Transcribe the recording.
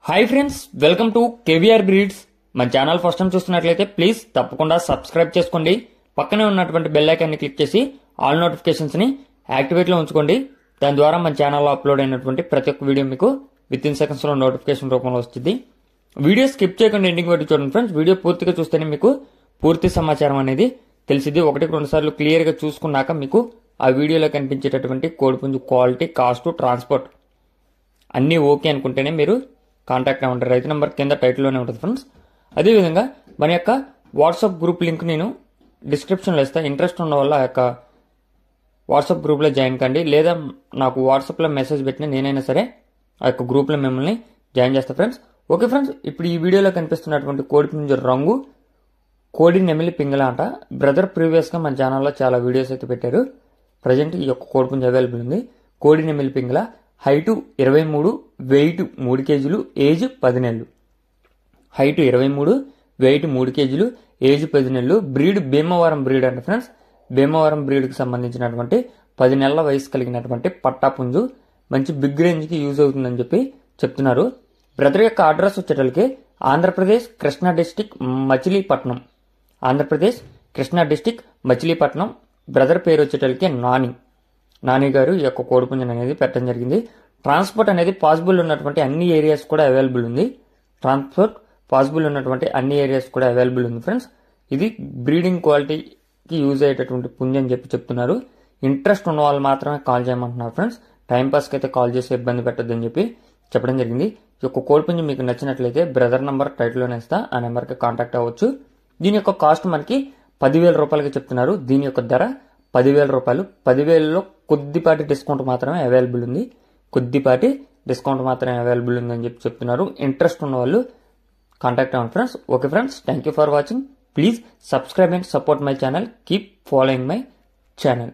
Hi friends, welcome to KVR breeds. మన channel first time చూస్తున్నట్లయితే please తప్పకుండా సబ్స్క్రైబ్ చేసుకోండి. పక్కనే ఉన్నటువంటి బెల్ ఐకాన్ని క్లిక్ చేసి ఆల్ నోటిఫికేషన్స్ ని యాక్టివేట్ లో ఉంచుకోండి. దాని ద్వారా మన ఛానల్లో అప్లోడ్ అయినటువంటి ప్రతి ఒక్క వీడియో మీకు విత్ ఇన్ సెకండ్స్ లో నోటిఫికేషన్ రూపంలో వస్తుంది. వీడియో స్కిప్ చేయకుండా ఎండింగ్ వరకు చూడండి ఫ్రెండ్స్. వీడియో పూర్తిగా చూస్తేనే మీకు పూర్తి సమాచారం అనేది తెలిసింది. ఒకటికి రెండు సార్లు క్లియర్ గా చూసుకున్నాక మీకు ఆ వీడియోలో కనిపించేటటువంటి కోడిపుంజు క్వాలిటీ, కాస్ట్, ట్రాన్స్పోర్ట్ అన్నీ ఓకే అనుకుంటేనే మీరు కాంటాక్ట్ అవ్వండి. రైతు నెంబర్ కింద టైటిల్లోనే ఉంటుంది ఫ్రెండ్స్. అదేవిధంగా మన యొక్క వాట్సాప్ గ్రూప్ లింక్ నేను డిస్క్రిప్షన్లో ఇస్తాను. ఇంట్రెస్ట్ ఉన్న వాళ్ళ ఆ యొక్క వాట్సాప్ గ్రూప్లో జాయిన్ కండి, లేదా నాకు వాట్సాప్లో మెసేజ్ పెట్టిన నేనైనా సరే ఆ యొక్క గ్రూప్లో మిమ్మల్ని జాయిన్ చేస్తాను ఫ్రెండ్స్. ఓకే ఫ్రెండ్స్, ఇప్పుడు ఈ వీడియోలో కనిపిస్తున్నటువంటి కోడిపుంజు రంగు కోడి నెమిలి పింగళ అంట. బ్రదర్ ప్రీవియస్గా మన ఛానల్లో చాలా వీడియోస్ అయితే పెట్టారు. ప్రజెంట్ ఈ యొక్క కోడిపుంజు అవైలబుల్ ఉంది. కోడి నెమిలి పింగళ, హైటు 23, వెయిట్ 3 కేజీలు, ఏజ్ 10 నెలలు. హైటు 23, వెయిట్ 3 కేజీలు, ఏజ్ 10 నెలలు. బ్రీడ్ భీమవరం బ్రీడ్ అంటే ఫ్రెండ్స్. భీమవరం బ్రీడ్కి సంబంధించినటువంటి 10 నెలల వయసు కలిగినటువంటి పట్టా పుంజు. మంచి బిగ్ రేంజ్కి యూజ్ అవుతుందని చెప్పి చెప్తున్నారు. బ్రదర్ యొక్క అడ్రస్ వచ్చేటప్పటికి Andhra Pradesh Krishna district Machilipatnam. Andhra Pradesh Krishna district Machilipatnam. Brother పేరు వచ్చేటప్పటికి నాని గారు ఈ యొక్క కోడిపుంజుని అనేది పెట్టడం జరిగింది. ట్రాన్స్పోర్ట్ అనేది పాసిబుల్ ఉన్నటువంటి అన్ని ఏరియాస్ కూడా అవైలబుల్ ఉంది. ఫ్రెండ్స్. ఇది బ్రీడింగ్ క్వాలిటీకి యూజ్ అయ్యేటటువంటి పుంజు అని చెప్పి చెప్తున్నారు. ఇంట్రెస్ట్ ఉన్న వాళ్ళు మాత్రమే కాల్ చేయమంటున్నారు ఫ్రెండ్స్. టైంపాస్కి అయితే కాల్ చేసి ఇబ్బంది పెట్టద్దని చెప్పి చెప్పడం జరిగింది. ఈ యొక్క కోడిపుంజు మీకు నచ్చినట్లయితే బ్రదర్ నంబర్ టైటిల్లోనే ఇస్తా, ఆ నెంబర్కి కాంటాక్ట్ అవ్వచ్చు. దీని యొక్క కాస్ట్ మనకి 10,000 రూపాయలకి చెప్తున్నారు. దీని యొక్క ధర 10,000 రూపాయలు. 10,000లో కొద్దిపాటి డిస్కౌంట్ మాత్రమే అవైలబుల్ ఉంది. అని చెప్పి చెప్తున్నారు. ఇంట్రెస్ట్ ఉన్న వాళ్ళు కాంటాక్ట్ అవ్వండి friends. Okay friends, thank you for watching. Please subscribe and support my channel. Keep following my channel.